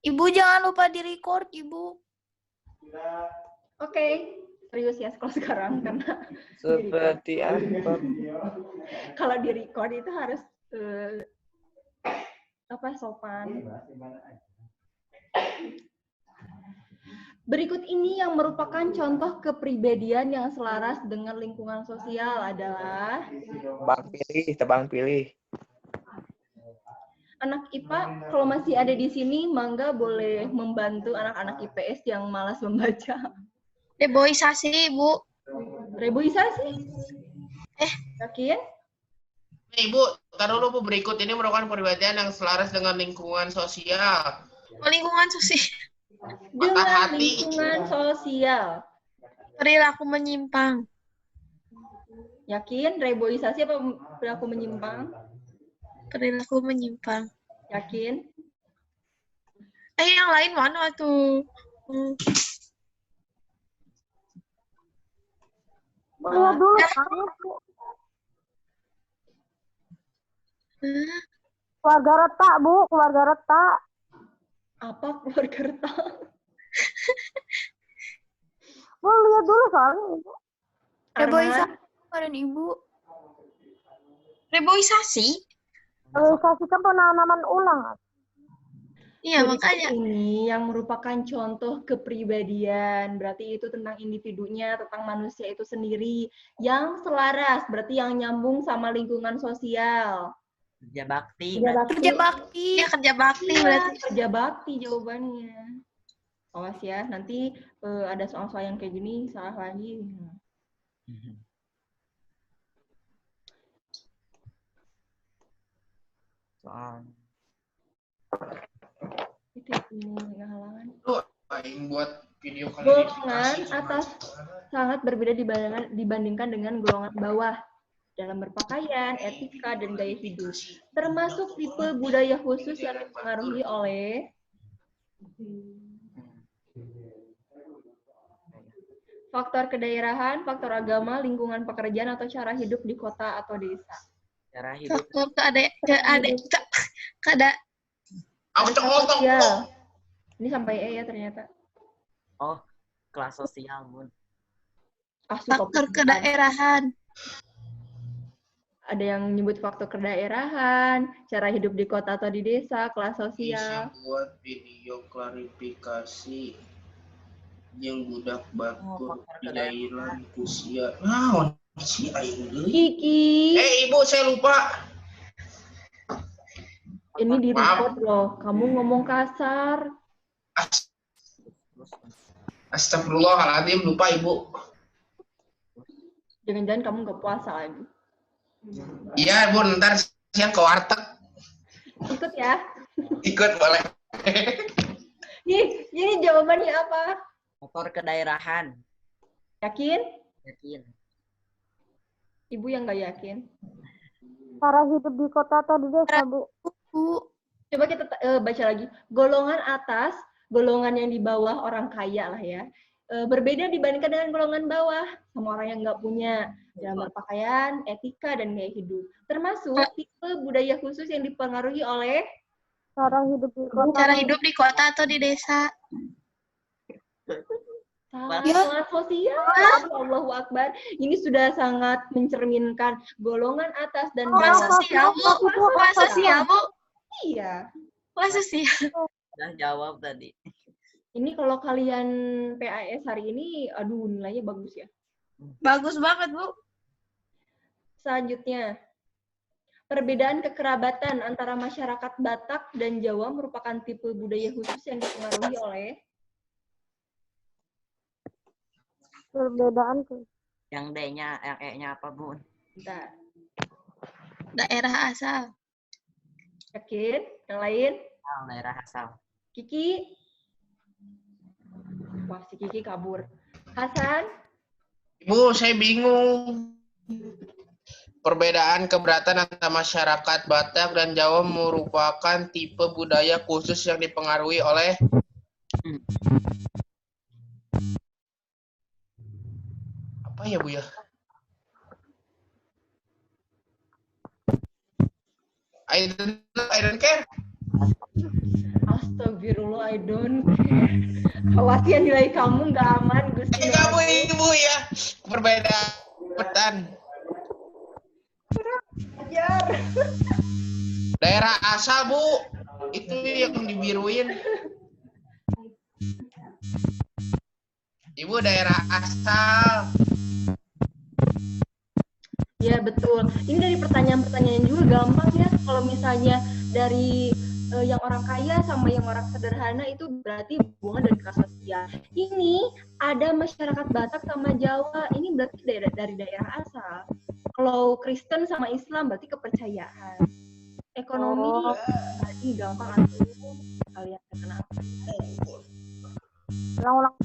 Ibu jangan lupa di-record, Ibu. Oke, serius ya kalau sekarang karena Seperti apa? kalau di-record itu harus sopan. Berikut ini yang merupakan contoh kepribadian yang selaras dengan lingkungan sosial adalah Tebang pilih. anak IPA. Kalau masih ada di sini, mangga boleh membantu anak-anak IPS yang malas membaca. Reboisasi, Ibu. Reboisasi? Yakin? Ibu, taruh dulu Bu, berikut ini merupakan kepribadian yang selaras dengan lingkungan sosial. Lingkungan sosial. Dengan hati. lingkungan sosial. Perilaku menyimpang. Yakin? Reboisasi apa perilaku menyimpang? Perilaku menyimpang. Yakin? Yang lain mana tuh? Lihat dulu. Keluarga retak, Bu. Keluarga retak. Apa keluarga retak? Bu, lihat dulu soalnya. Reboisasi, dan Ibu. Reboisasi? Reboisasi kan penanaman ulang. Iya, makanya. Ini yang merupakan contoh kepribadian, berarti itu tentang individunya, tentang manusia itu sendiri, yang selaras, berarti yang nyambung sama lingkungan sosial. Kerja bakti. Kerja bakti. Ya, kerja bakti berarti. Kerja bakti jawabannya. Awas ya, nanti ada soal-soal yang kayak gini, salah lagi. Soal. Itu yang halangan. Yang buat video Golongan atas sangat berbeda dibandingkan dengan golongan bawah dalam berpakaian, etika, dan gaya hidup. Termasuk tipe budaya khusus yang dipengaruhi oleh faktor kedaerahan, faktor agama, lingkungan pekerjaan, atau cara hidup di kota atau desa. Cara hidup. Faktor sosial. Ini sampai E ya ternyata. Oh, kelas sosial, Bun. Faktor kedaerahan. Ada yang nyebut faktor kedaerahan, cara hidup di kota atau di desa, kelas sosial. Bisa buat video klarifikasi yang budak batur jailan kusia. Nah, si aing. Kiki. Ibu, saya lupa. Ini di record loh. Kamu ngomong kasar. Astagfirullahaladzim, lupa Ibu. Jangan-jangan kamu nggak puasa lagi. Iya, Bu, ntar siang ke warteg. Ikut ya. Ikut boleh. Ini jawabannya apa? Faktor kedaerahan. Yakin? Yakin. Ibu yang nggak yakin. Cara hidup di kota atau di desa, Bu? Coba kita baca lagi. Golongan atas, golongan yang di bawah orang kaya lah ya. Berbeda dibandingkan dengan golongan bawah, sama orang yang nggak punya dalam berpakaian, etika, dan gaya hidup. Termasuk tipe budaya khusus yang dipengaruhi oleh cara hidup di kota. Cara hidup di kota atau di desa. Kelas sosial. Allahu Akbar. Ini sudah sangat mencerminkan golongan atas dan bawah. Sosial, Bu. Kelas sosial, Bu. Iya. Kelas sosial. Udah jawab tadi. Ini kalau kalian PAS hari ini, aduh nilainya bagus ya. Bagus banget, Bu. Selanjutnya, perbedaan kekerabatan antara masyarakat Batak dan Jawa merupakan tipe budaya khusus yang dipengaruhi oleh perbedaan Yang D-nya, yang E-nya apa, Bun? bentar. Daerah asal. Yakin? Yang lain? Daerah asal. Kiki? Wah, si Kiki kabur. Hasan? Ibu, saya bingung. Perbedaan keberatan antara masyarakat Batak dan Jawa merupakan tipe budaya khusus yang dipengaruhi oleh apa ya, Bu ya? I don't care. Astagfirullah, I don't care. Khawatir nilai kamu nggak aman, Gusti. Kamu ibu ya. Perbedaan. Ajar. Daerah asal, Bu. Itu yang dibiruin. Ibu daerah asal. Ya betul. Ini dari pertanyaan-pertanyaan juga gampang ya. Kalau misalnya dari yang orang kaya sama yang orang sederhana itu berarti hubungan dari kelas sosial. Ini ada masyarakat Batak sama Jawa. Ini berarti dari daerah asal. Kalau Kristen sama Islam berarti kepercayaan. Ekonomi berarti gampang atau kalian kenal. Ulang-ulang.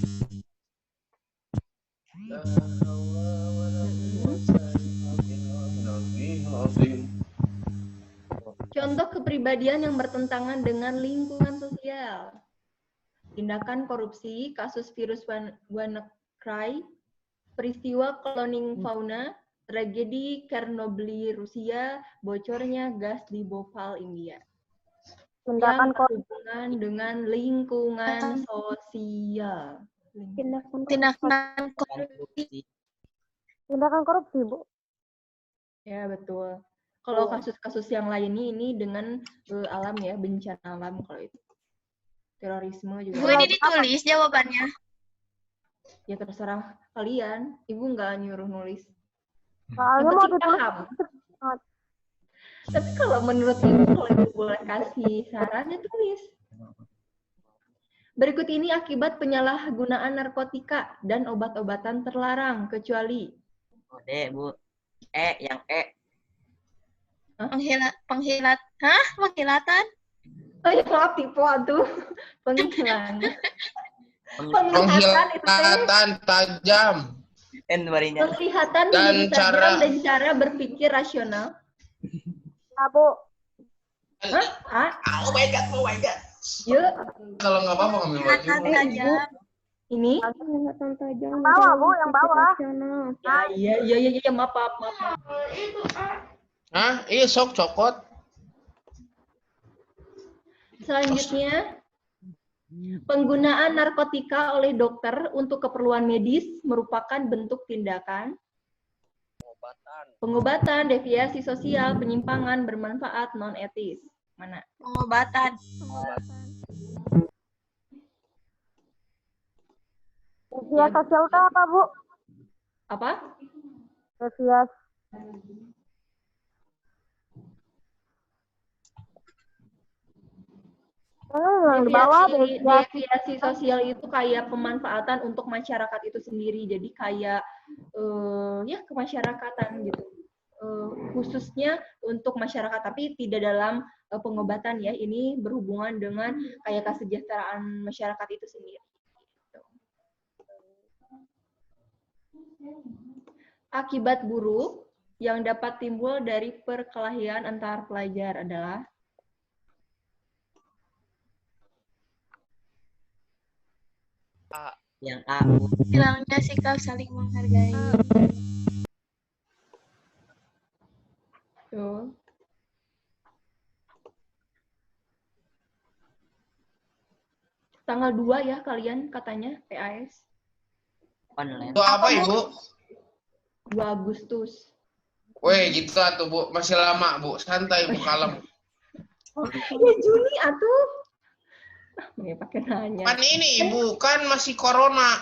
Contoh kepribadian yang bertentangan dengan lingkungan sosial. Tindakan korupsi, kasus virus WannaCry, peristiwa cloning fauna, tragedi Chernobyl Rusia, bocornya gas di Bhopal India. Tindakan Yang berhubungan dengan lingkungan sosial. Tindakan korupsi. Tindakan korupsi, Bu. Ya, betul. Kalau kasus-kasus yang lainnya ini dengan alam ya, bencana alam kalau itu. Terorisme juga. Bu, ini ditulis jawabannya. Ya terserah kalian. Ibu nggak nyuruh nulis. Soalnya Yang mau penting ditulis. paham. Tapi kalau menurut ibu, kalau ibu boleh kasih saran, ya tulis. Berikut ini akibat penyalahgunaan narkotika dan obat-obatan terlarang, kecuali Udah, Bu. Yang Penghilatan? oh ya maaf tipe tuh penghilangan. Penglihatan itu teh. Penglihatan tajam. Barinya. Penglihatan Dan menjadi tajam dan cara berpikir rasional. Nah, Bu. Hah? Oh my god. Yuk, Kalau nggak apa-apa ngambil baju. Penglihatan tajam. ini. Yang bawah, Bu, yang bawah. Ya, maaf. Hah? Iya sok cokot. Selanjutnya, penggunaan narkotika oleh dokter untuk keperluan medis merupakan bentuk tindakan pengobatan, deviasi sosial, penyimpangan, bermanfaat, non-etis. Mana? Pengobatan. Deviasi sosial itu apa, Bu? Apa? Deviasi. Yang di bawah Deviasi sosial itu kayak pemanfaatan untuk masyarakat itu sendiri. Jadi kayak ya kemasyarakatan gitu. Khususnya untuk masyarakat, tapi tidak dalam pengobatan ya. Ini berhubungan dengan kayak kesejahteraan masyarakat itu sendiri. Gitu. Akibat buruk yang dapat timbul dari perkelahian antar pelajar adalah Yang A, Bu. Hilangnya sikap saling menghargai. tuh. Tanggal 2 ya kalian katanya PAS. Online. Itu apa Ibu? 2 Agustus. Weh gitu atuh Bu, masih lama Bu, santai Bu, kalem. Ya Juni atuh. Nih pakai nanya. Kan ini Ibu, kan masih corona.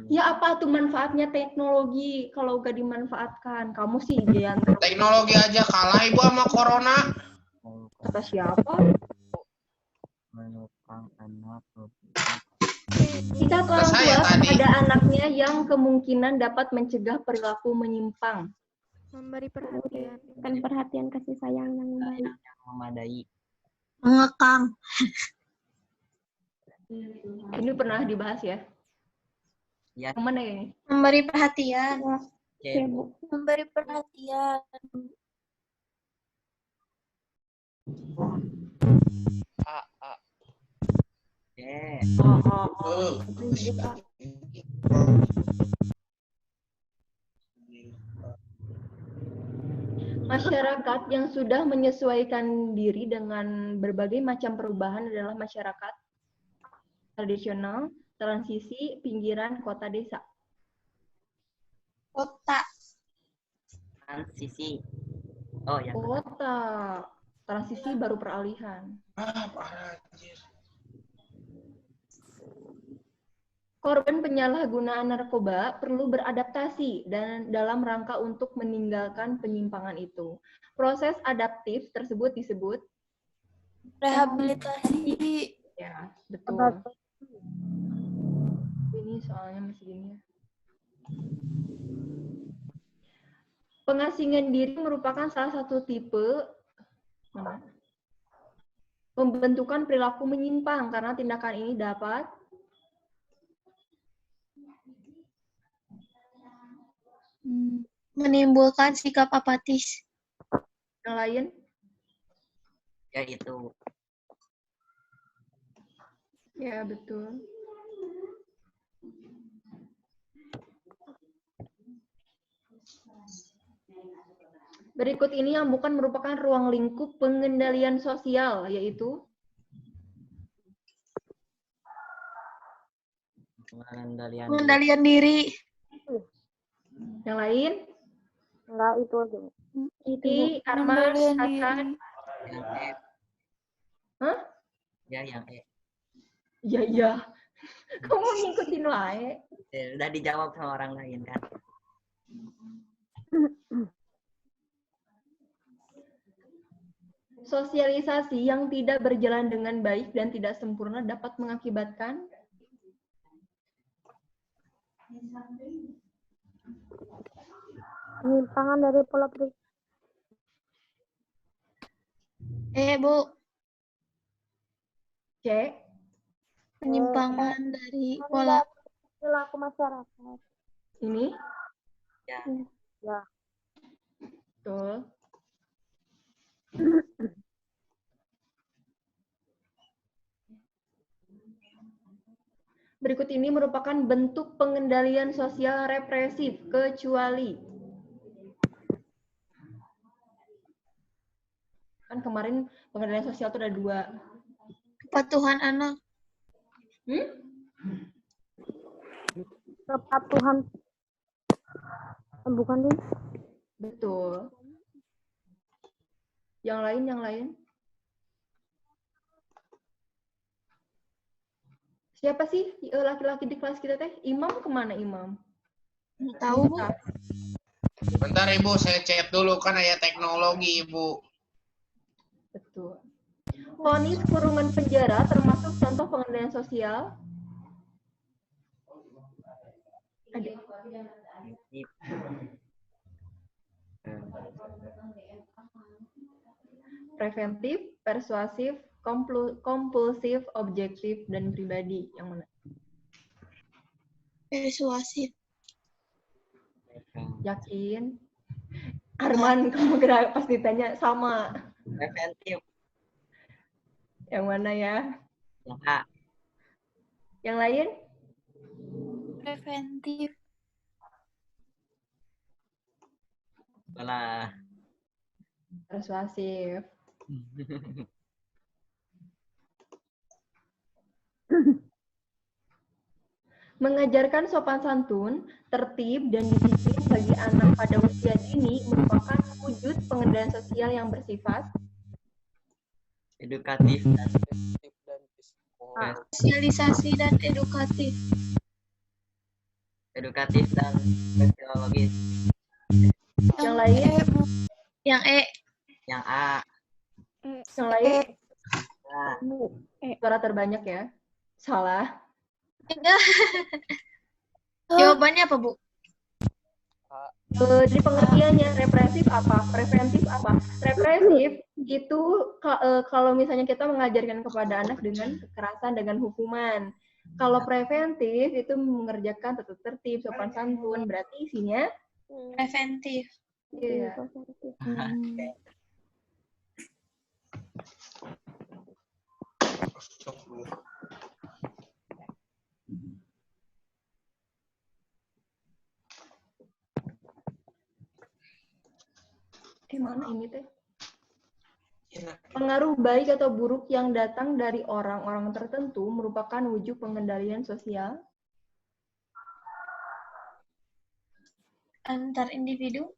Ya apa tuh manfaatnya teknologi kalau gak dimanfaatkan? Kamu sih Gian. Teknologi aja kalah Ibu sama corona. Kata siapa? Menukang anak. Jika orang saya tua tadi. pada anaknya yang kemungkinan dapat mencegah perilaku menyimpang. memberi perhatian, kan perhatian kasih sayang yang baik. Yang memadai. Mengekang. Ini pernah dibahas ya? Ya. Yang mana ini? Memberi perhatian. C, Bu. Memberi perhatian. C. Masyarakat yang sudah menyesuaikan diri dengan berbagai macam perubahan adalah masyarakat tradisional, transisi, pinggiran, kota, desa. Kota. Transisi. Oh ya. Kota. Transisi baru peralihan. Ah, parah anjir. Korban penyalahgunaan narkoba perlu beradaptasi dan dalam rangka untuk meninggalkan penyimpangan itu. Proses adaptif tersebut disebut Rehabilitasi. ya, betul. Ini soalnya masih gini ya. Pengasingan diri merupakan salah satu tipe pembentukan perilaku menyimpang karena tindakan ini dapat Menimbulkan sikap apatis. yang lain. Ya itu. Ya, betul. Berikut ini yang bukan merupakan ruang lingkup pengendalian sosial, yaitu Pengendalian diri. yang lain. Enggak, itu aja. Ini Arman, Pengendalian Hasan. diri. Yang E. Hah? Ya yang E. Iya, iya. Kamu ngikutin wae. Udah dijawab sama orang lain kan. Sosialisasi yang tidak berjalan dengan baik dan tidak sempurna dapat mengakibatkan Penyimpangan dari pola pikir. Bu, C. penyimpangan dari pola. Perilaku masyarakat. Ini. Ya. Ya. Betul. Berikut ini merupakan bentuk pengendalian sosial represif, kecuali. Kan kemarin pengendalian sosial itu ada 2. Kepatuhan anak. Kepatuhan. Bukan nih. Betul. Yang lain. Siapa sih laki-laki di kelas kita teh? Imam kemana Imam? Tahu, Bu. Bentar Ibu, saya chat dulu kan ayah teknologi Ibu. Betul. Vonis kurungan penjara termasuk contoh pengendalian sosial. Ada. Preventif, persuasif, kompulsif, objektif, dan pribadi. Yang mana? Persuasif. Yakin? Arman, kamu gerak pas ditanya sama. Preventif. Yang mana ya? Yang A. Yang lain? Preventif. Salah. Persuasif. Mengajarkan sopan santun, tertib, dan disiplin bagi anak pada usia dini merupakan wujud pengendalian sosial yang bersifat Edukatif dan Sosialisasi dan edukatif. edukatif dan sosiologis. yang lain. Yang E. Yang A. Yang lain. A. Suara terbanyak ya. Salah. Jawabannya apa, Bu? Jadi pengertiannya represif apa? Preventif apa? Represif itu kalau misalnya kita mengajarkan kepada anak dengan kekerasan, dengan hukuman. Kalau preventif itu mengerjakan tata tertib, sopan santun. Berarti isinya Preventif. iya. Mana ini teh? Pengaruh baik atau buruk yang datang dari orang-orang tertentu merupakan wujud pengendalian sosial. Antar individu.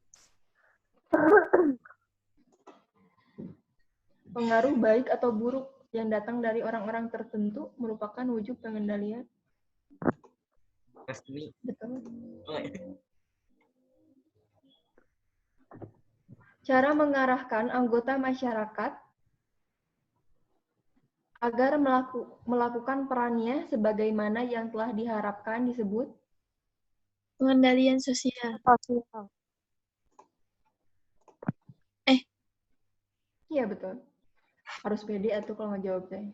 Pengaruh baik atau buruk yang datang dari orang-orang tertentu merupakan wujud pengendalian. Resmi. Betul. Oh, Cara mengarahkan anggota masyarakat agar melakukan perannya sebagaimana yang telah diharapkan disebut. Pengendalian sosial. Sosial. Iya betul. Harus pede atau kalau nggak jawab saya.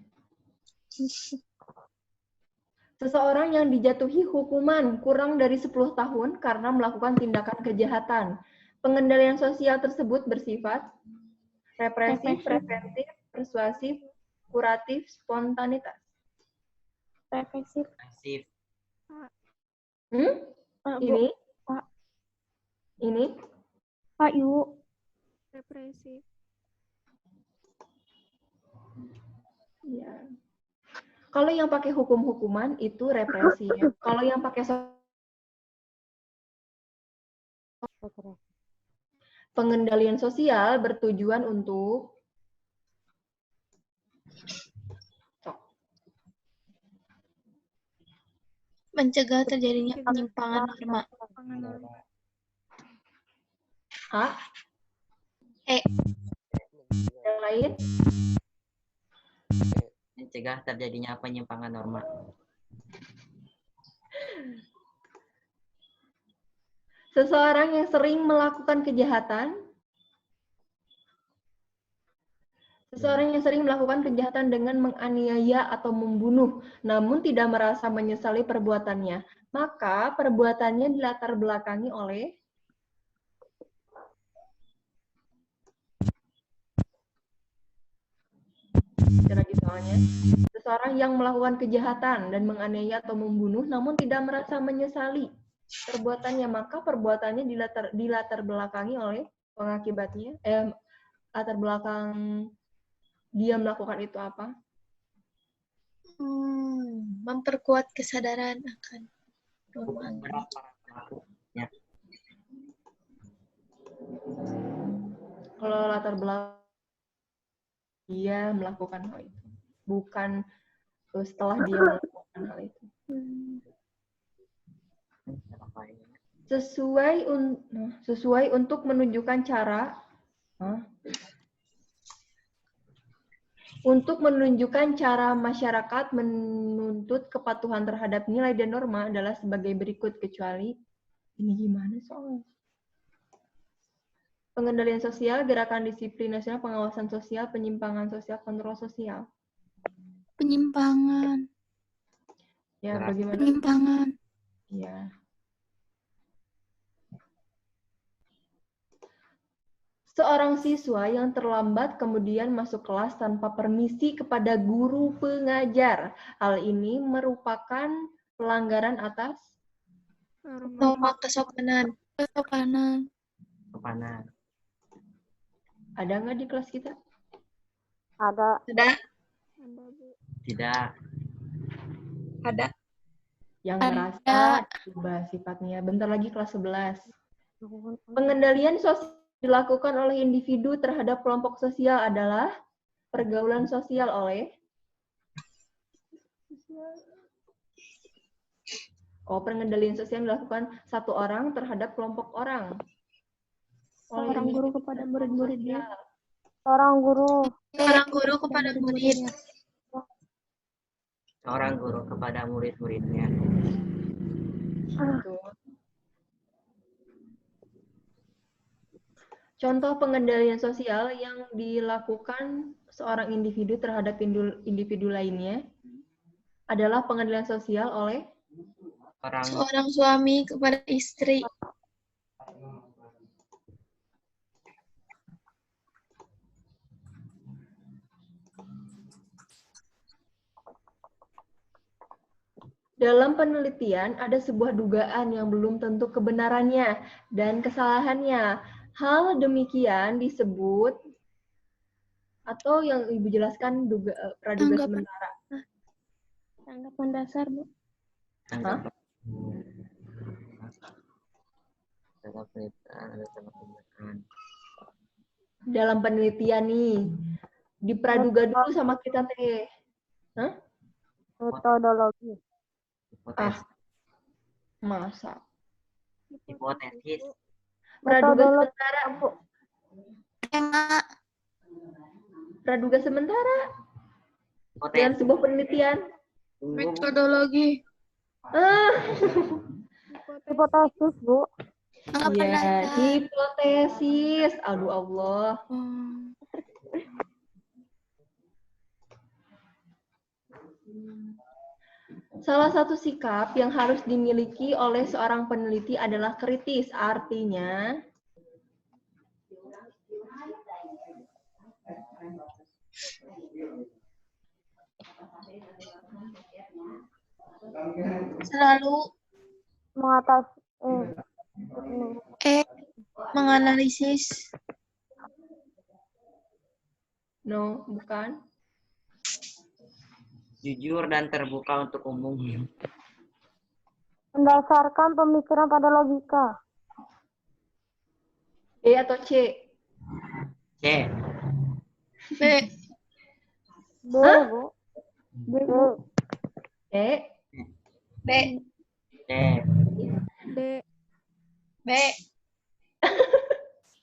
Seseorang yang dijatuhi hukuman kurang dari 10 tahun karena melakukan tindakan kejahatan. Pengendalian sosial tersebut bersifat represif, preventif, persuasif, kuratif, spontanitas. Represif. pasif. Ini? Pak. Ini? Pak, Ibu. Represif. Ya. Kalau yang pakai hukum-hukuman itu represif. Kalau yang pakai pengendalian sosial bertujuan untuk Mencegah terjadinya penyimpangan norma. A. Yang lain? Mencegah terjadinya penyimpangan norma. Seseorang yang sering melakukan kejahatan. Seseorang yang sering melakukan kejahatan dengan menganiaya atau membunuh, namun tidak merasa menyesali perbuatannya. Maka perbuatannya dilatar belakangi oleh lagi soalnya. Seseorang yang melakukan kejahatan dan menganiaya atau membunuh, namun tidak merasa menyesali perbuatannya, maka perbuatannya dilatar belakangi oleh pengakibatnya. Latar belakang dia melakukan itu apa? Memperkuat kesadaran akan norma. Ya. Kalau latar belakang dia melakukan hal itu, bukan setelah dia melakukan hal itu. Sesuai untuk menunjukkan cara masyarakat menuntut kepatuhan terhadap nilai dan norma adalah sebagai berikut, kecuali ini gimana soalnya? Pengendalian sosial, gerakan disiplin nasional, pengawasan sosial, penyimpangan sosial, kontrol sosial. Penyimpangan. Ya, bagaimana? Penyimpangan. Ya. Seorang siswa yang terlambat kemudian masuk kelas tanpa permisi kepada guru pengajar. Hal ini merupakan pelanggaran atas Norma kesopanan. Kesopanan. Kepanan. Ada nggak di kelas kita? Ada. Ada. Tidak. Ada. Yang Ada. merasa berubah sifatnya. Bentar lagi kelas 11. Pengendalian sosial dilakukan oleh individu terhadap kelompok sosial adalah pergaulan sosial oleh pengendalian sosial dilakukan satu orang terhadap kelompok orang. Seorang guru kepada murid-muridnya. Seorang Seorang guru kepada murid. Seorang guru kepada murid-muridnya. Contoh pengendalian sosial yang dilakukan seorang individu terhadap individu lainnya adalah pengendalian sosial oleh Seorang suami kepada istri. Dalam penelitian, ada sebuah dugaan yang belum tentu kebenarannya dan kesalahannya. Hal demikian disebut Atau yang Ibu jelaskan praduga Tanggapan. sementara? Tanggapan dasar, Bu. Tanggapan. Tanggapan penelitian, ada tanggapan tindakan. Dalam penelitian nih, dipraduga dulu sama kita teh. Hah? Metodologi. Hipotesis. Masa? Hipotesis. Praduga Metodologi, sementara, Bu. Tema. Praduga sementara dalam Hipotesis. sebuah penelitian. Metodologi. Ah, hipotesis, Bu. Tanggapan iya, dasar. hipotesis. Aduh Allah. Oh. Salah satu sikap yang harus dimiliki oleh seorang peneliti adalah kritis. Artinya, Selalu Mengatasi menganalisis. no, bukan. Jujur dan terbuka untuk umum. mendasarkan pemikiran pada logika. B atau C? C. B. B, Bu. B, Bu. B. B. C. B. B. B,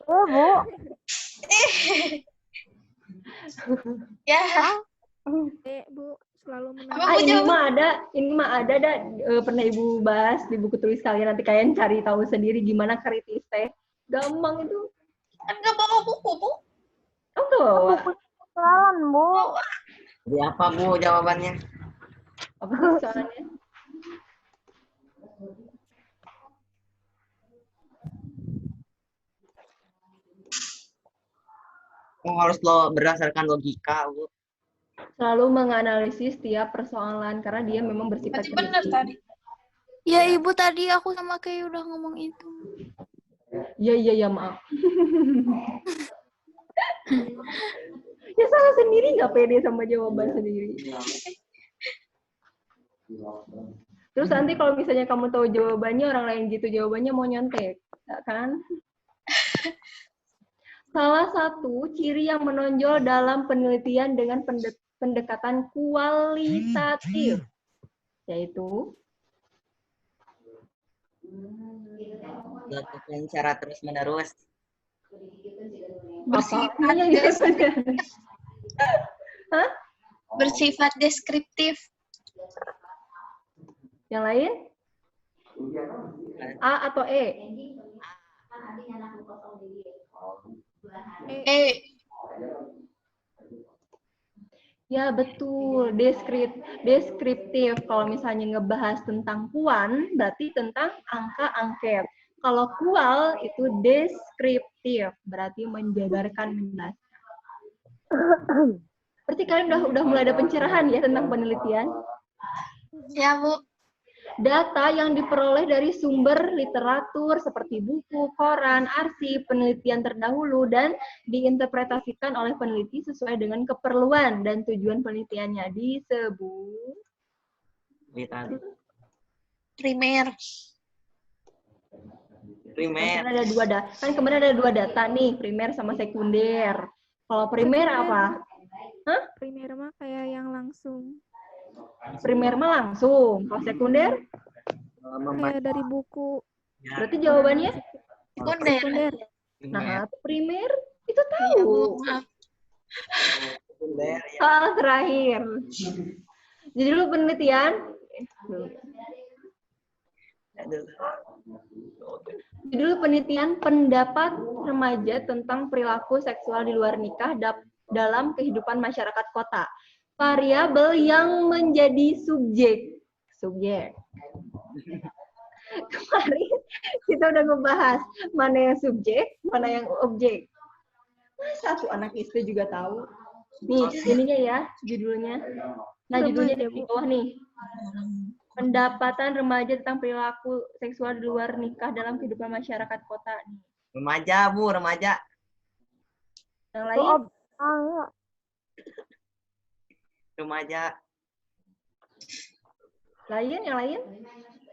Bu. Ya. B, Bu. Selalu Apa Bu jawab? Ini mah ada pernah Ibu bahas di buku tulis kalian, nanti kalian cari tahu sendiri gimana kritis teh. Gampang itu. Kan nggak bawa buku, Bu. Oh, nggak bawa. Jalan, Bu. Jadi apa Bu jawabannya? Apa sih soalnya? Oh, harus lo berdasarkan logika Bu. Selalu menganalisis setiap persoalan karena dia memang bersifat Berarti benar kritis. tadi. Ya Ibu tadi aku sama Kay udah ngomong itu. Iya, maaf. Ya salah sendiri, nggak pede sama jawaban sendiri. Terus nanti kalau misalnya kamu tahu jawabannya, orang lain gitu jawabannya mau nyontek, ya kan? Salah satu ciri yang menonjol dalam penelitian dengan pendekatan kualitatif, yaitu Dilakukan secara terus-menerus. Bersifat apanya ya? Hah? bersifat deskriptif. Yang lain? A atau E? E. Ya betul, deskriptif. Kalau misalnya ngebahas tentang kuan, berarti tentang angka angket. Kalau kual itu deskriptif, berarti menjabarkan, menjelaskan. Berarti kalian udah mulai ada pencerahan ya tentang penelitian. Ya Bu. Data yang diperoleh dari sumber literatur seperti buku, koran, arsip, penelitian terdahulu, dan diinterpretasikan oleh peneliti sesuai dengan keperluan dan tujuan penelitiannya disebut Primer. Primer. Kan kemarin ada dua data nih, primer sama sekunder. Kalau primer apa? Hah? Primer mah kayak yang langsung. Primer mah langsung. Kalau sekunder? Kayak dari buku. Berarti jawabannya? Sekunder. Nah, primer itu Ya tahu. Bu. Maaf. Sekunder. Soal terakhir. Jadi lu penelitian. Judul penelitian pendapat remaja tentang perilaku seksual di luar nikah dalam kehidupan masyarakat kota. Variabel yang menjadi subjek. Kemarin kita udah ngebahas mana yang subjek, mana yang objek. Masa tuh anak istri juga tahu. Nih, ininya ya, judulnya. Nah, judulnya di bawah nih. Pendapatan remaja tentang perilaku seksual di luar nikah dalam kehidupan masyarakat kota. Remaja Bu, remaja. Yang lain? Remaja. Lain, yang lain?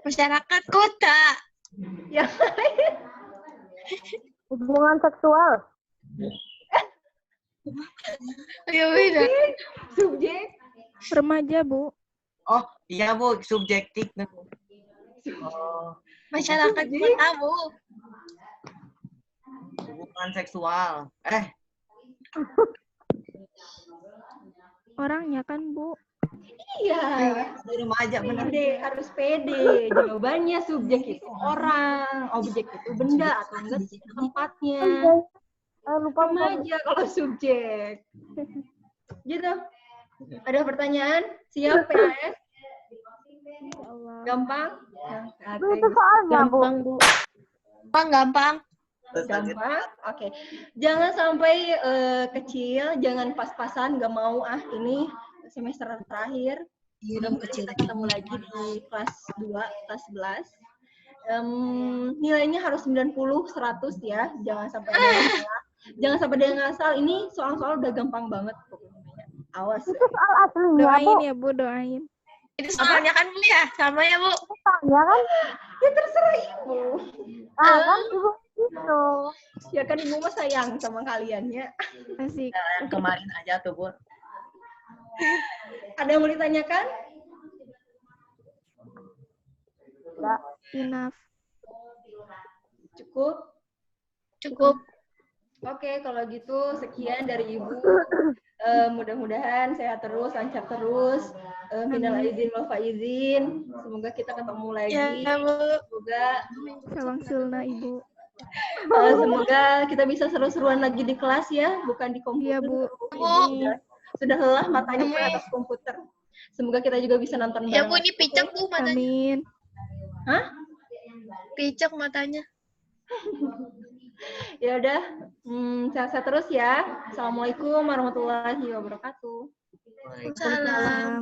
Masyarakat kota. Yang lain? Hubungan seksual. Ayo beda. Subjek? Remaja, Bu. Oh, iya Bu, subjektif. Oh, Masyarakat kota, Bu. hubungan seksual. Orangnya kan, Bu. Iya. Remaja benar. Pede, harus pede. Jawabannya subjek itu orang, objek itu benda atau enggak tempatnya. Lupa. Remaja kalau subjek. Gitu. Ada pertanyaan? Siap PAS? Ya Allah. Gampang? Bu, itu soalnya, Bu. Bu. Gampang. Gampang? Oke. Jangan sampai kecil, jangan pas-pasan, nggak mau ini semester terakhir. Kita ketemu lagi di kelas 2, kelas 11. Nilainya harus 90, 100 ya. Jangan sampai ada yang salah. Jangan sampai ada yang ngasal. Ini soal-soal udah gampang banget pokoknya. Awas. Itu soal aslinya, Bu. Doain ya Bu, doain. Itu soalnya kan Bu ya, sama ya Bu. Soalnya kan, Ya terserah ibu. kan Ibu gitu. Ya kan ibu mah sayang sama kalian ya. Asik. Yang kemarin aja tuh Bu. Ada yang mau ditanyakan? Enough. Cukup? Cukup. Oke, kalau gitu sekian dari Ibu. Mudah-mudahan sehat terus, lancar terus. Minal aidin wal faizin. Semoga kita ketemu lagi. Ya, Bu. Semoga Salam sulna Ibu. semoga kita bisa seru-seruan lagi di kelas ya, bukan di komputer. Iya, Bu. Sudah lelah matanya di atas komputer. Semoga kita juga bisa nonton Ya bareng. Bu, ini picek Bu matanya. Amin. Hah? Picek matanya. Ya udah, sehat-sehat terus ya. Assalamualaikum warahmatullahi wabarakatuh. Salam.